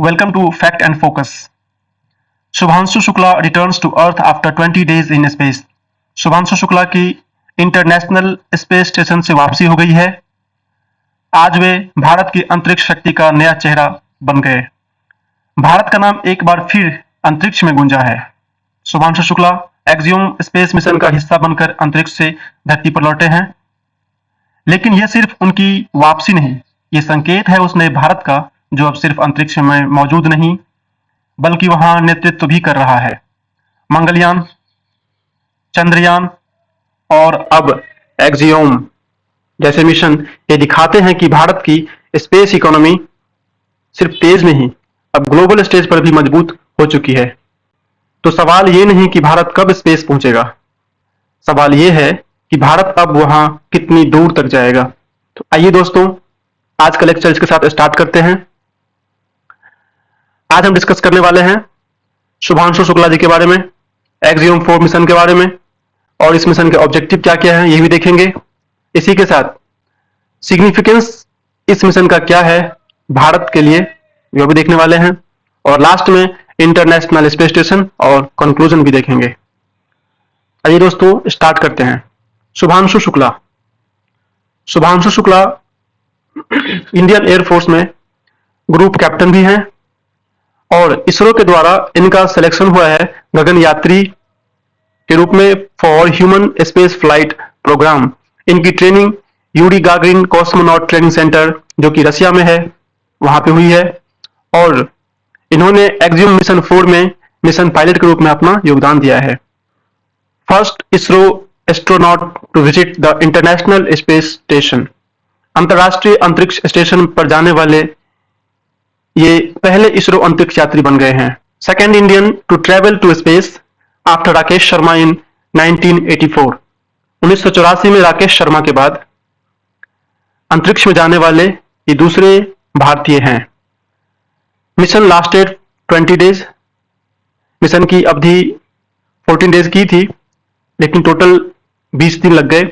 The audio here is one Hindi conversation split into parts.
Welcome to Fact and Focus. Shubhanshu Shukla returns to earth after 20 days in space. Shubhanshu Shukla की इंटरनेशनल स्पेस स्टेशन से वापसी हो गई है। आज वे भारत की अंतरिक्ष शक्ति का नया चेहरा बन गए। भारत का नाम एक बार फिर अंतरिक्ष में गूंजा है। Shubhanshu Shukla axiom space mission का हिस्सा बनकर अंतरिक्ष से धरती पर लौटे हैं। लेकिन यह सिर्फ उनकी वापसी नहीं, ये संकेत है उस नए भारत का जो अब सिर्फ अंतरिक्ष में मौजूद नहीं बल्कि वहां नेतृत्व भी कर रहा है। मंगलयान, चंद्रयान और अब एक्सियोम जैसे मिशन ये दिखाते हैं कि भारत की स्पेस इकोनॉमी सिर्फ तेज नहीं, अब ग्लोबल स्टेज पर भी मजबूत हो चुकी है। तो सवाल ये नहीं कि भारत कब स्पेस पहुंचेगा, सवाल ये है कि भारत अब वहां कितनी दूर तक जाएगा। तो आइए दोस्तों, आज का लेक्चर इसके साथ स्टार्ट करते हैं। आज हम डिस्कस करने वाले हैं शुभांशु शुक्ला जी के बारे में, एक्सियोम 4 मिशन के बारे में और इस मिशन के ऑब्जेक्टिव क्या क्या है ये भी देखेंगे। इसी के साथ सिग्निफिकेंस इस मिशन का क्या है भारत के लिए वो भी देखने वाले हैं और लास्ट में इंटरनेशनल स्पेस स्टेशन और कंक्लूजन भी देखेंगे। आइए दोस्तों स्टार्ट करते हैं। शुभांशु शुक्ला इंडियन एयरफोर्स में ग्रुप कैप्टन भी हैं और इसरो के द्वारा इनका सिलेक्शन हुआ है गगन यात्री के रूप में for human space flight programme. इनकी training Yuri Gagarin cosmonaut training centre जो कि रसिया में है वहां पे हुई है और इन्होंने एक्सियोम मिशन 4 में मिशन पायलट के रूप में अपना योगदान दिया है। First ISRO astronaut to visit the international space station. अंतरराष्ट्रीय अंतरिक्ष स्टेशन पर जाने वाले ये पहले इसरो अंतरिक्ष यात्री बन गए हैं। Second Indian to travel to space after Rakesh Sharma in 1984। 1984 में राकेश शर्मा के बाद अंतरिक्ष में जाने वाले ये दूसरे भारतीय हैं। Mission lasted 20 days. मिशन की अवधि 14 डेज की थी लेकिन टोटल 20 दिन लग गए।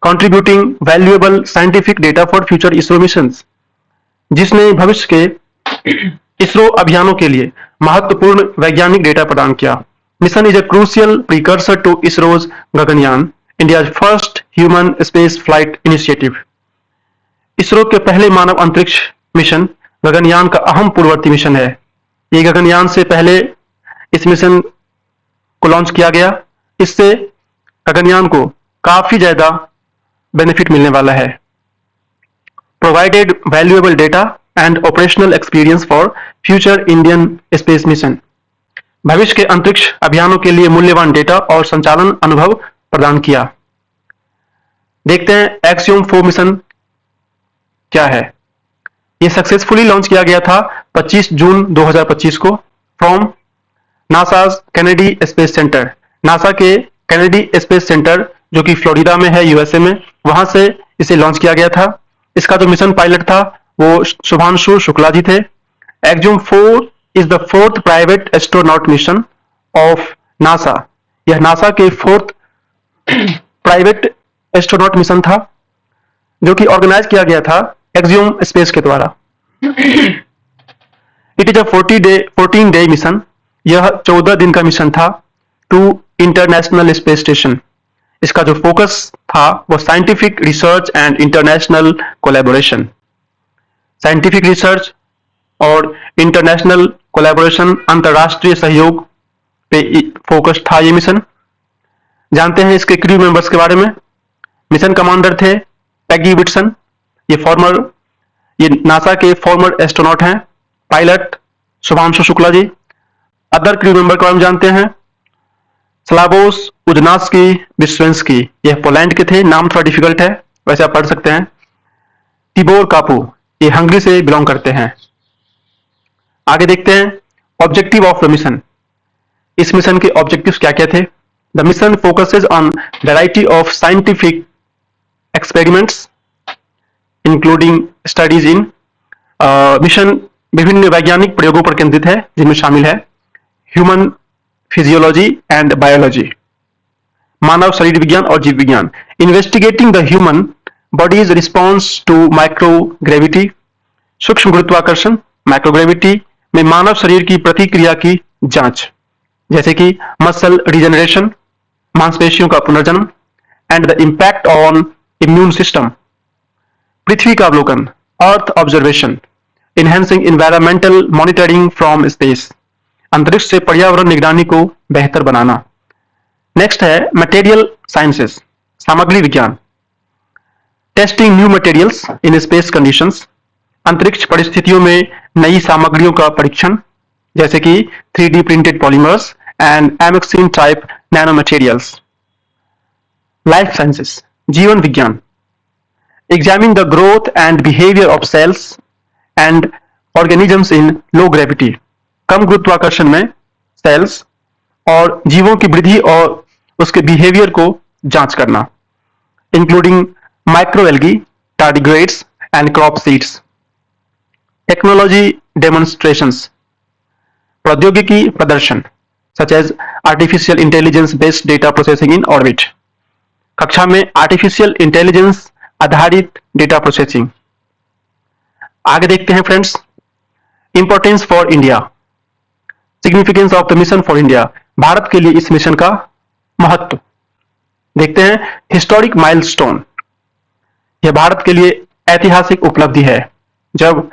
Contributing valuable scientific data for future ISRO missions, जिसने भविष्य के इसरो अभियानों के लिए महत्वपूर्ण वैज्ञानिक डेटा प्रदान किया। Mission is a crucial precursor to ISRO's Gaganyaan, India first human space flight initiative. ISRO के पहले मानव अंतरिक्ष मिशन गगनयान का अहम पूर्ववर्ती मिशन है। ये गगनयान से पहले इस मिशन को लॉन्च किया गया। इससे गगनयान को काफी ज्यादा बेनिफिट मिलने वाला है। Provided valuable data and operational experience for future Indian space mission, भविष्य के अंतरिक्ष अभियानों के लिए मूल्यवान डेटा और संचालन अनुभव प्रदान किया। देखते हैं एक्सियोम 4 मिशन क्या है। यह सक्सेसफुली लॉन्च किया गया था 25 जून 2025 को from NASA Kennedy space centre. NASA के कैनेडी स्पेस सेंटर जो कि फ्लोरिडा में है यूएसए में, वहां से इसे लॉन्च किया गया था। इसका जो मिशन पायलट था वो शुभांशु शुक्ला जी थे। Axiom 4 is the 4th private astronaut mission of NASA. यह नासा के 4th प्राइवेट एस्ट्रोनॉट मिशन था जो कि ऑर्गेनाइज किया गया था एक्सियोम स्पेस के द्वारा। It is a 14 day mission. यह 14 दिन का मिशन था टू इंटरनेशनल स्पेस स्टेशन। इसका जो फोकस था वो scientific research and international collaboration. Scientific research और इंटरनेशनल कोलैबोरेशन, अंतरराष्ट्रीय सहयोग पे फोकस था ये मिशन। जानते हैं इसके क्रू मेंबर्स के बारे में। मिशन कमांडर थे पैगी विटसन, ये नासा के फॉर्मर एस्ट्रोनॉट हैं। Pilot Shubhanshu Shukla ji. Other crew member के बारे में जानते हैं। स्लावोस उजनास्की विस्वेंस्की, यह पोलैंड के थे, नाम थोड़ा डिफिकल्ट है वैसे आप पढ़ सकते हैं। तिबोर कापू, ये हंगरी से बिलोंग करते हैं। आगे देखते हैं ऑब्जेक्टिव ऑफ द मिशन। इस मिशन के ऑब्जेक्टिव्स क्या क्या थे। The mission focuses on variety of scientific experiments including studies in. Mission विभिन्न वैज्ञानिक प्रयोगों पर केंद्रित है जिनमें शामिल है ह्यूमन फिजियोलॉजी एंड बायोलॉजी, मानव शरीर विज्ञान और जीव विज्ञान। Investigating the human body's response to microgravity, सूक्ष्म गुरुत्वाकर्षण माइक्रोग्रेविटी, में मानव शरीर की प्रतिक्रिया की जांच, जैसे कि मसल रिजेनरेशन, मांसपेशियों का पुनर्जन्म, and the impact on immune system. पृथ्वी का अवलोकन, earth observation, enhancing environmental monitoring from space, अंतरिक्ष से पर्यावरण निगरानी को बेहतर बनाना। नेक्स्ट है मटेरियल साइंसेस, सामग्री विज्ञान, testing new materials in space conditions, अंतरिक्ष परिस्थितियों में नई सामग्रियों का परीक्षण, जैसे कि 3D printed polymers and MXene type nano materials. Life sciences, जीवन विज्ञान, examine the growth and behaviour of cells and organisms in low gravity, कम गुरुत्वाकर्षण में सेल्स और जीवों की वृद्धि और उसके बिहेवियर को जांच करना, including microalgae, tardigrades and crop seeds. Technology demonstrations, प्रौद्योगिकी प्रदर्शन, such as artificial intelligence based data processing in orbit, कक्षा में आर्टिफिशियल इंटेलिजेंस आधारित डेटा प्रोसेसिंग। आगे देखते हैं friends, importance for India, significance of the mission for India, Bharat के लिए इस मिशन का महत्व। देखते हैं हिस्टोरिक माइलस्टोन, यह भारत के लिए ऐतिहासिक उपलब्धि है जब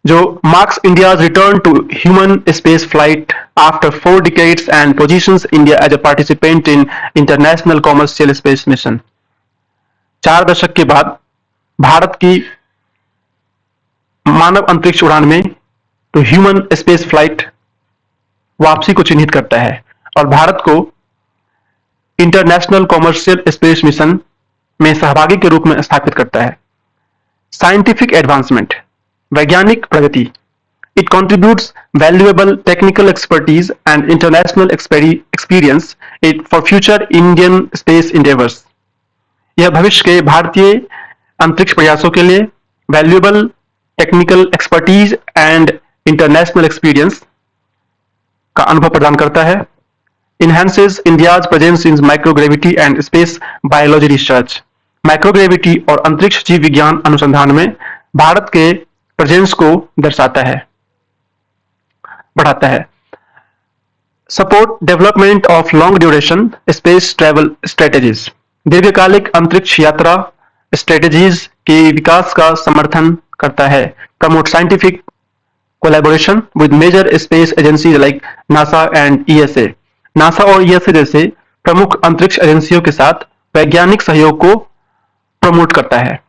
जो marks India's return to human space flight after 4 decades and positions India as a participant in international commercial space mission। 4 दशक के बाद भारत की मानव अंतरिक्ष उड़ान में तो ह्यूमन स्पेस फ्लाइट वापसी को चिन्हित करता है और भारत को इंटरनेशनल कॉमर्शियल स्पेस मिशन में सहभागी के रूप में स्थापित करता है। साइंटिफिक एडवांसमेंट, वैज्ञानिक प्रगति, it contributes valuable technical expertise and international experience it for future Indian space endeavours. यह भविष्य के भारतीय अंतरिक्ष प्रयासों के लिए valuable technical expertise and international experience का अनुभव प्रदान करता है। Enhances India's presence in microgravity and space biology research, microgravity और अंतरिक्ष जीव विज्ञान अनुसंधान में भारत के प्रेजेंस को दर्शाता है, बढ़ाता है। Support development of long duration space travel strategies, दीर्घकालिक अंतरिक्ष यात्रा स्ट्रेटेजीज के विकास का समर्थन करता है। Promote scientific collaboration with major space agencies like NASA and ESA, NASA और ईएसए जैसे प्रमुख अंतरिक्ष एजेंसियों के साथ वैज्ञानिक सहयोग को प्रमोट करता है।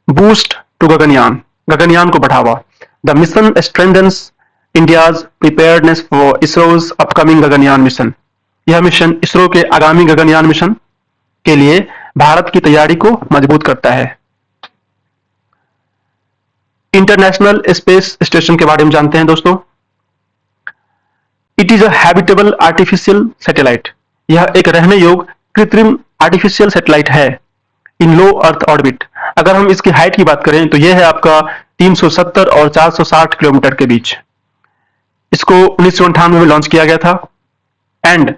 बूस्ट टू गगनयान, गगनयान को बढ़ावा, the mission strengthens India's preparedness for ISRO's upcoming Gaganyaan mission, यह मिशन इसरो के आगामी गगनयान मिशन के लिए भारत की तैयारी को मजबूत करता है। इंटरनेशनल स्पेस स्टेशन के बारे में जानते हैं दोस्तों। It is a habitable artificial satellite, यह एक रहने योग्य कृत्रिम आर्टिफिशियल सैटेलाइट है इन लो अर्थ ऑर्बिट। अगर हम इसकी हाइट की बात करें तो यह है आपका 370 और 460 किलोमीटर के बीच। इसको 1998 में लॉन्च किया गया था एंड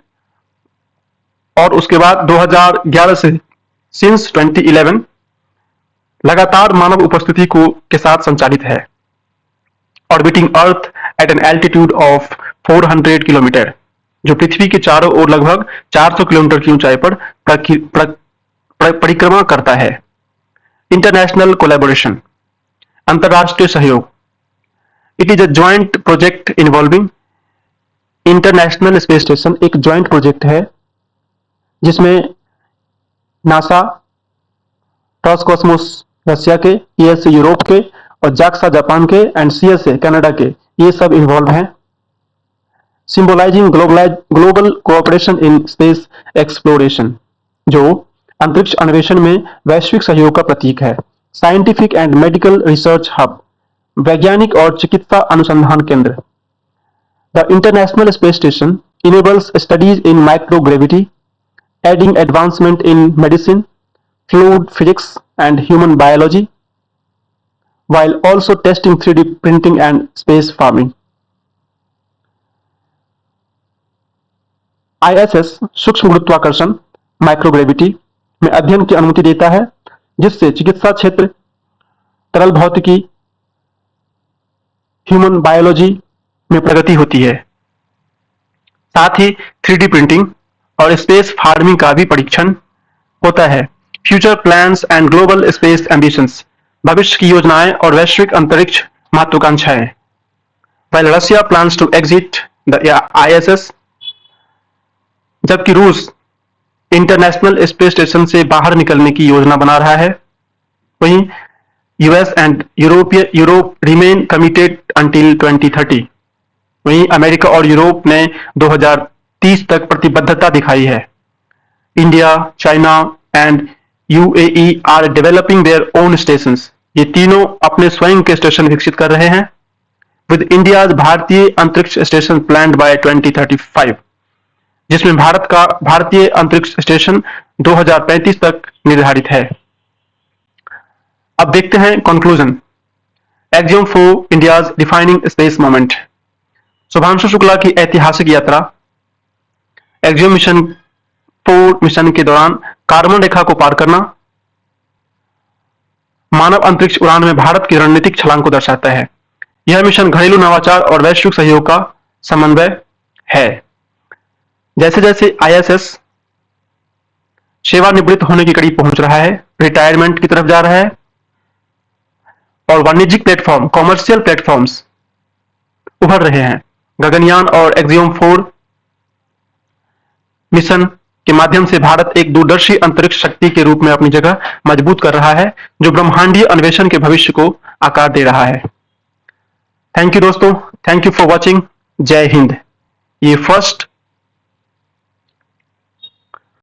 और उसके बाद 2011 से सिंस 2011 लगातार मानव उपस्थिति को के साथ संचालित है। Orbiting earth at an altitude of 400 kilometre, जो पृथ्वी के चारों ओर लगभग 400 किलोमीटर की ऊंचाई पर परिक्रमा करता है। इंटरनेशनल कोलैबोरेशन, अंतरराष्ट्रीय सहयोग, it is a joint project involving international space station, एक ज्वाइंट प्रोजेक्ट है जिसमें नासा, रोसकॉस्मोस रशिया के, ईएसए यूरोप के और जाक्सा जापान के एंड सीएसए कनाडा के, ये सब इन्वॉल्व हैं। Symbolising global cooperation in space exploration, जो अंतरिक्ष अन्वेषण में वैश्विक सहयोग का प्रतीक है। Scientific and medical research hub, वैज्ञानिक और चिकित्सा अनुसंधान केंद्र। The international space station enables studies in microgravity, adding advancement in medicine, fluid physics and human biology, while also testing 3D printing and space farming। ISS सूक्ष्म गुरुत्वाकर्षण माइक्रोग्रेविटी में अध्ययन की अनुमति देता है, जिससे चिकित्सा क्षेत्र, तरल भौतिकी, ह्यूमन बायोलॉजी में प्रगति होती है। साथ ही 3D प्रिंटिंग और स्पेस फार्मिंग का भी परीक्षण होता है। Future plans and global space ambitions, भविष्य की योजनाएं और वैश्विक अंतरिक्ष महत्वाकांक्षाएं। While Russia plans to exit the ISS, जबकि रूस इंटरनेशनल स्पेस स्टेशन से बाहर निकलने की योजना बना रहा है, वहीं US and Europe remain committed until 2030। वहीं अमेरिका और यूरोप ने 2030 तक प्रतिबद्धता दिखाई है। India, China and UAE are developing their own stations, ये तीनों अपने स्वयं के स्टेशन विकसित कर रहे हैं। विद इंडियाज भारतीय अंतरिक्ष स्टेशन प्लान्ड बाय 2035, जिसमें भारत का भारतीय अंतरिक्ष स्टेशन 2035 तक निर्धारित है। अब देखते हैं conclusion. Axiom 4 India's defining space moment. Shubhanshu Shukla की ऐतिहासिक यात्रा। एक्सियम मिशन 4 मिशन के दौरान कार्बन रेखा को पार करना मानव अंतरिक्ष उड़ान में भारत की रणनीतिक छलांग को दर्शाता है। यह मिशन घरेलू नवाचार और वैश्विक सहयोग का समन्वय है। जैसे जैसे आईएसएस सेवानिवृत्त होने की करीब पहुंच रहा है, रिटायरमेंट की तरफ जा रहा है, और वाणिज्यिक प्लेटफॉर्म, कॉमर्शियल प्लेटफॉर्म्स उभर रहे हैं, गगनयान और एक्सियम 4 मिशन के माध्यम से भारत एक दूरदर्शी अंतरिक्ष शक्ति के रूप में अपनी जगह मजबूत कर रहा है, जो ब्रह्मांडीय अन्वेषण के भविष्य को आकार दे रहा है। थैंक यू दोस्तों, थैंक यू फॉर वॉचिंग। जय हिंद। ये फर्स्ट